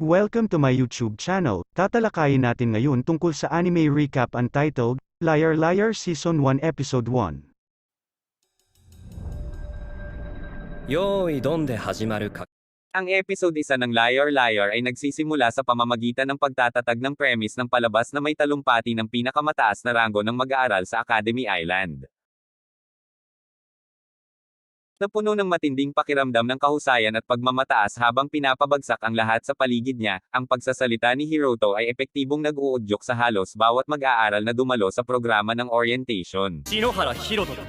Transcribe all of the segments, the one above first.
Welcome to my YouTube channel. Tatalakayin natin ngayon tungkol sa anime recap untitled, Liar Liar Season 1 Episode 1. 用意どんで始まるか Ang episode 1 ng Liar Liar ay nagsisimula sa pamamagitan ng pagtatatag ng premise ng palabas na may talumpati ng pinakamataas na ranggo ng mag-aaral sa Academy Island. Napuno ng matinding pakiramdam ng kahusayan at pagmamataas habang pinapabagsak ang lahat sa paligid niya, ang pagsasalita ni Hiroto ay epektibong nag-uudyok sa halos bawat mag-aaral na dumalo sa programa ng orientation. 篠原博人だ。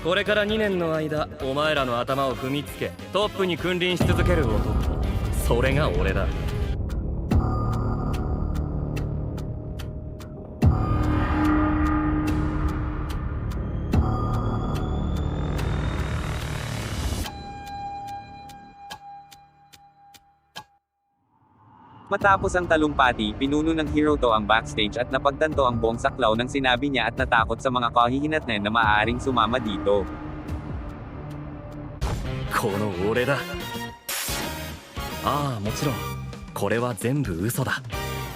これから2年の間お前らの頭を踏みつけトップに君臨し続ける男、それが俺だ。 Matapos ang talumpati, pinuno ng Hiroto ang backstage at napagtanto ang buong saklaw ng sinabi niya at natakot sa mga kahihinatnan na maaaring sumama dito. この俺だ。ああ、もちろんこれは全部嘘だ。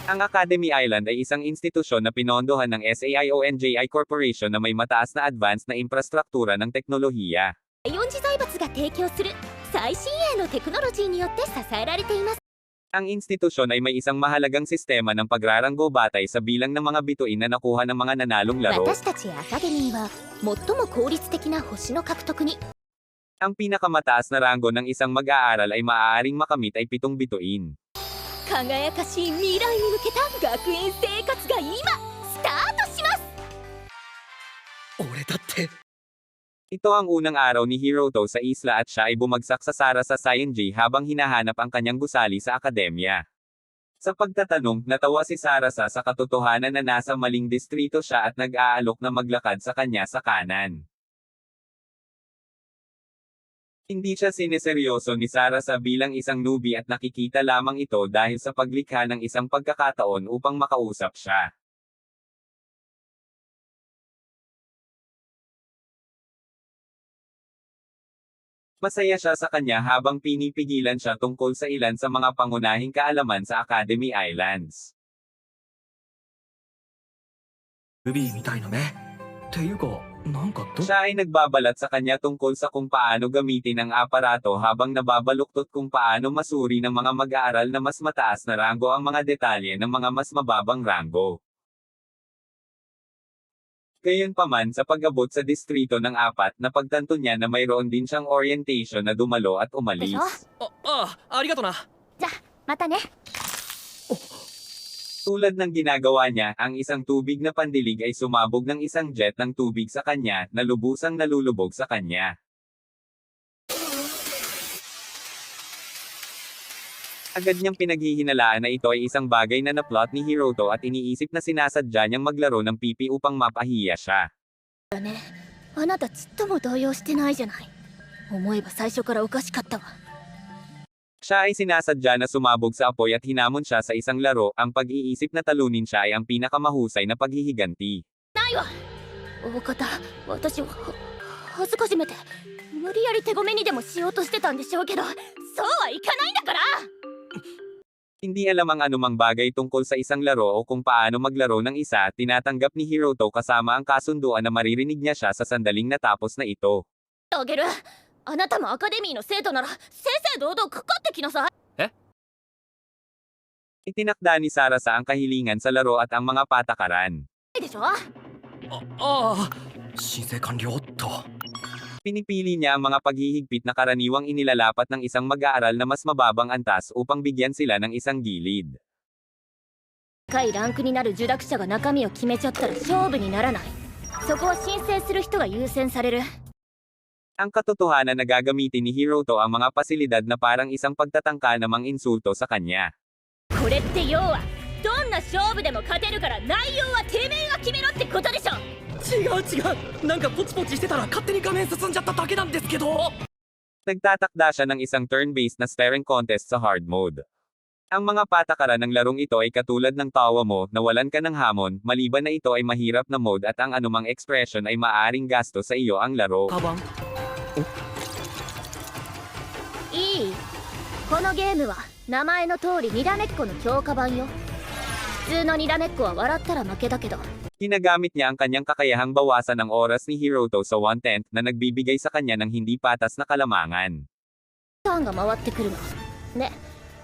Ang Academy Island ay isang institusyon na pinondohan ng SAIONJI Corporation na may mataas na advanced na infrastruktura ng teknolohiya. イオン自財閥が提供する最新鋭のテクノロジーによって支えられています。 Ang institusyon ay may isang mahalagang sistema ng pagraranggo batay sa bilang ng mga bituin na nakuha ng mga nanalong laro. 私たちアカデミーは最も効率的な星の獲得に Ang pinakamataas na ranggo ng isang mag-aaral ay maaaring makamit ay 7 bituin. 輝かしい未来に向けた学園生活が今スタートします。俺だって Ito ang unang araw ni Hiroto sa isla at siya ay bumagsak sa Sara sa Saiyajin habang hinahanap ang kanyang gusali sa akademya. Sa pagtatanong, natawa si Sarasa sa katotohanan na nasa maling distrito siya at nag-aalok na maglakad sa kanya sa kanan. Hindi siya sineseryoso ni Sarasa bilang isang newbie at nakikita lamang ito dahil sa paglikha ng isang pagkakataon upang makausap siya. Masaya siya sa kanya habang pinipigilan siya tungkol sa ilan sa mga pangunahing kaalaman sa Academy Islands. ルビーみたいな目っていうかなんかど Siya ay nagbabalat sa kanya tungkol sa kung paano gamitin ang aparato habang nababaluktot kung paano masuri ng mga mag-aaral na mas mataas na ranggo ang mga detalye ng mga mas mababang ranggo. Gayunpaman sa pag-abot sa distrito ng 4, napagtanto niya na mayroon din siyang orientation na dumalo at umalis. ありがとな。じゃまたね。 Tulad ng ginagawa niya, ang isang tubig na pandilig ay sumabog ng isang jet ng tubig sa kanya, na lubusang nalulubog sa kanya. Agad niyang pinaghihinalaan na ito ay isang bagay na naplot ni Hiroto at iniisip na sinasadya niyang maglaro ng pipi upang mapahiya siya. あなたちっとも動揺してないじゃない。思えば最初からおかしかったわ。 Siya ay sinasadya na sumabog sa apoy at hinamon siya sa isang laro, ang pag-iisip na talunin siya ay ang pinakamahusay na paghihiganti. ないわ。大方、私を恥ずかしめて無理やり手ごめにでもしようとしてたんでしょうけど、そうはいかないんだから。 Hindi alam ang anumang bagay tungkol sa isang laro o kung paano maglaro ng isa, tinatanggap ni Hiroto kasama ang kasunduan na maririnig niya siya sa sandaling natapos na ito. あげる。あなたもアカデミーの生徒なら正々堂々かかってきなさい。 Itinakda ni Sarasa ang kahilingan sa laro at ang mga patakaran. でしょ。申請完了と。 Pinipili niya ang mga paghihigpit na karaniwang inilalapat ng isang mag-aaral na mas mababang antas upang bigyan sila ng isang gilid. 高いランクになる受諾者が中身を決めちゃったら勝負にならない。そこは申請する人が優先される。 Ang katotohanan na gagamitin ni Hiroto ang mga pasilidad na parang isang pagtatangka na mang-insulto sa kanya. これって要はどんな勝負でも勝てるから内容はてめえが決めろってことでしょ。 違うなんかポチポチしてたら勝手に画面進んじゃっただけなんですけど。 Nagtatakda siya ng isang turn-based na staring contest sa hard mode. Ang mga patakaran ng larong ito ay katulad ng tawa mo, nawalan ka ng hamon, maliban na ito ay mahirap na mode at ang anumang expression ay maaaring gasto sa iyo ang laro. カバン。いい。このゲームは名前の通りにらめっこの強化版よ。普通のにらめっこは笑ったら負けだけど、 Ginagamit niya ang kanyang kakayahang bawasan ang oras ni Hiroto sa 1/10 na nagbibigay sa kanya ng hindi patas na kalamangan. ターンが回ってくるのね。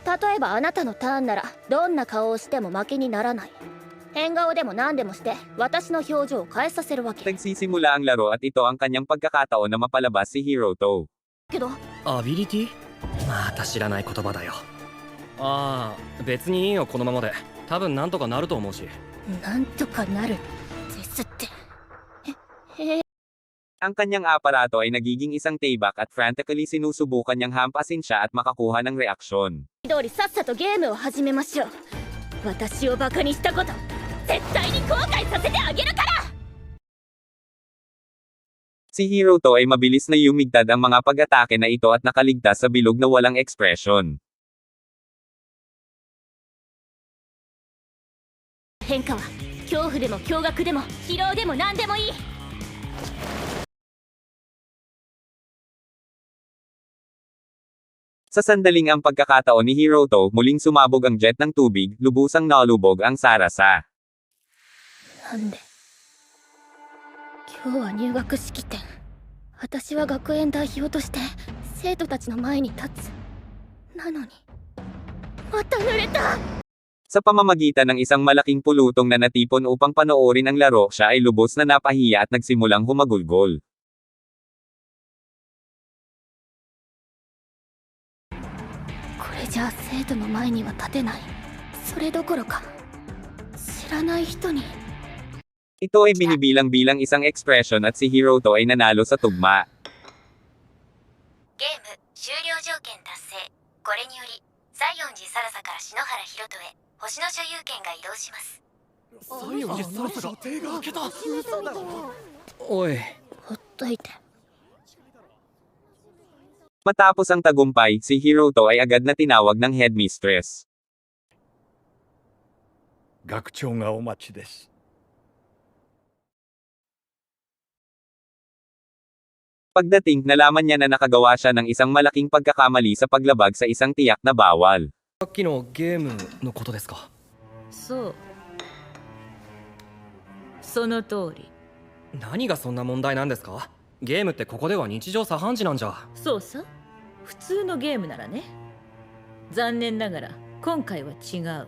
例えばあなたのターンならどんな顔をしても負けにならない。変顔でも何でもして私の表情を変えさせるわけ。 Nagsisimula ang laro at ito ang kanyang pagkakataon na mapalabas si Hiroto. けどアビリティ？また知らない言葉だよ。ああ、別にいいよこのままで。多分なんとかなると思うし。なんとかなるですって。Ang kanyang aparato ay nagiging isang tayback at frantically sinusubukan niyang hampasin siya at makakuha ng reaksyon. 通りさっさとゲームを始めましょう。私をバカにしたこと絶対に後悔させてあげるから。 Si Hiroto ay mabilis na yumigtad ang mga pag-atake na ito at nakaligtas sa bilog na walang ekspresyon. 変化は恐怖でも驚愕でも疲労でも何でもいい。 Sa sandaling ang pagkakataon ni Hiroto, muling sumabog ang jet ng tubig, lubusang nalubog ang Sarasa. なんで今日は入学式典。私は学園代表として生徒たちの前に立つ。なのにまた濡れた。 Sa pamamagitan ng isang malaking pulutong na natipon upang panoorin ang laro, siya ay lubos na napahiya at nagsimulang humagulgol. これじゃあ生徒の前には立てない。それどころか知らない人に。 Ito ay binibilang-bilang isang ekspresyon at si Hiroto ay nanalo sa tugma. ゲーム終了条件達成。これにより西園寺サラサから篠原ひろとへ星の所有権が移動します。西園寺サラサが手が開けた。おい。ほっといて。 Matapos ang tagumpay, si Hiroto ay agad na tinawag ng headmistress. 学長がお待ちです。 Pagdating, nalaman niya na nakagawa siya ng isang malaking pagkakamali sa paglabag sa isang tiyak na bawal. さっきのゲームのことですか？そう。その通り。何がそんな問題なんですか？ゲームってここでは日常茶飯事なんじゃ。そうさ。普通のゲームならね。残念ながら今回は違う。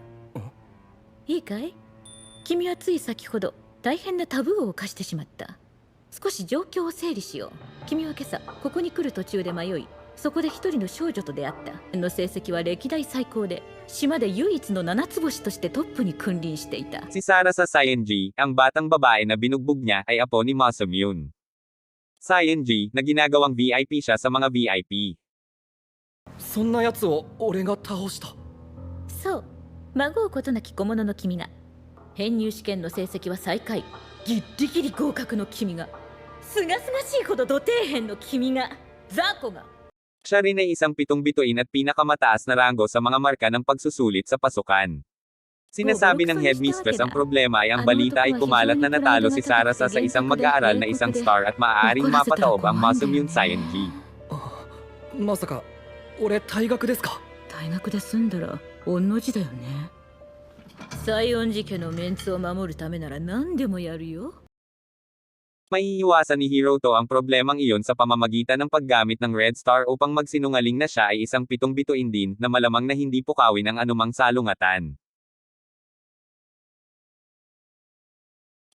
いいかい？君はつい先ほど大変なタブーを犯してしまった。少し状況を整理しよう。君は今朝ここに来る途中で迷い、そこで一人の少女と出会った。の成績は歴代最高で、島で唯一の七つ星としてトップに君臨していた。 Si Sarasa Sayenji, ang batang babae na binugbog niya, ay apo ni Masamune. Sayenji, na ginagawang VIP siya sa mga VIP. そんなやつを俺が倒した。そう、孫うことなき小物の君が。編入試験の成績は最下位。ギリギリ合格の君が。すがすがしいほど土底辺の君が。ザコが。 Siya rin ay isang pitong bituin at pinakamataas na ranggo sa mga marka ng pagsusulit sa pasukan. Sinasabi ng headmistress ang problema ay ang balita ay kumalat na natalo si Sarasa sa isang mag-aaral na isang star at maaaring mapataob ang Masamune Sayenji. まさか俺退学ですか？大学で済んだら御の字だよね。西園寺家のメンツを守るためなら何でもやるよ。 Maiiwasan ni Hiroto ang problemang iyon sa pamamagitan ng paggamit ng Red Star upang magsinungaling na siya ay isang pitong bituin din na malamang na hindi pukawin ang anumang salungatan.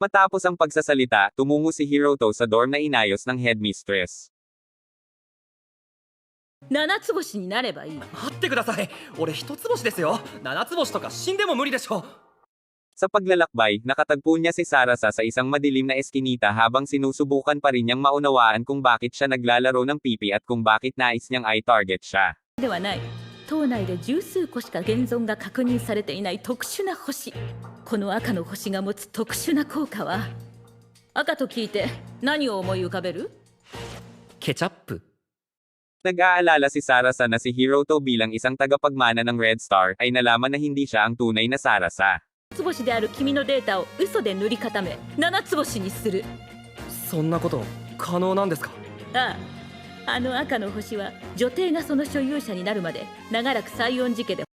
Matapos ang pagsasalita, tumungo si Hiroto sa dorm na inayos ng headmistress. 七つ星になればいい。待ってください。俺一つ星ですよ。七つ星とか死んでも無理でしょ。 Sa paglalakbay, nakatagpo niya si Sarasa sa isang madilim na eskinita habang sinusubukan pa rin niyang maunawaan kung bakit siya naglalaro ng pipi at kung bakit nais niyang i-target siya. ではない。島内で十数個しか現存が確認されていない特殊な星。この赤の星が持つ特殊な効果は、赤と聞いて何を思い浮かべる？ケチャップ。 Nag-aalala si Sarasa na si Hiroto bilang isang tagapagmana ng Red Star ay nalaman na hindi siya ang tunay na Sarasa. 七つ星である君のデータを嘘で塗り固め七つ星にする。そんなこと可能なんですか？ああ、あの赤の星は女帝がその所有者になるまで長らく西園寺家で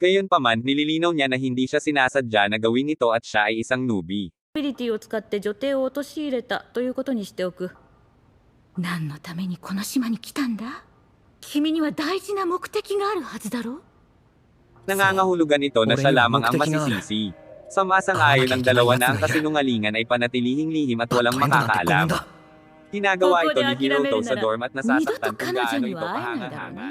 Gayunpaman, nililinaw niya na hindi siya sinasadya na gawin ito at siya ay isang newbie. アビリティを使って女帝を陥れたということにしておく。何のためにこの島に来たんだ？君には大事な目的があるはずだろ？ Nangangahulugan ito na siya lamang ang masisisi. Sumasang-ayon ang dalawa na ang kasinungalingan ay panatilihing lihim at walang makakaalam. Ginagawa ito ni Hiroto sa dorm at nasasaktan kung gaano ito kahanga-hanga.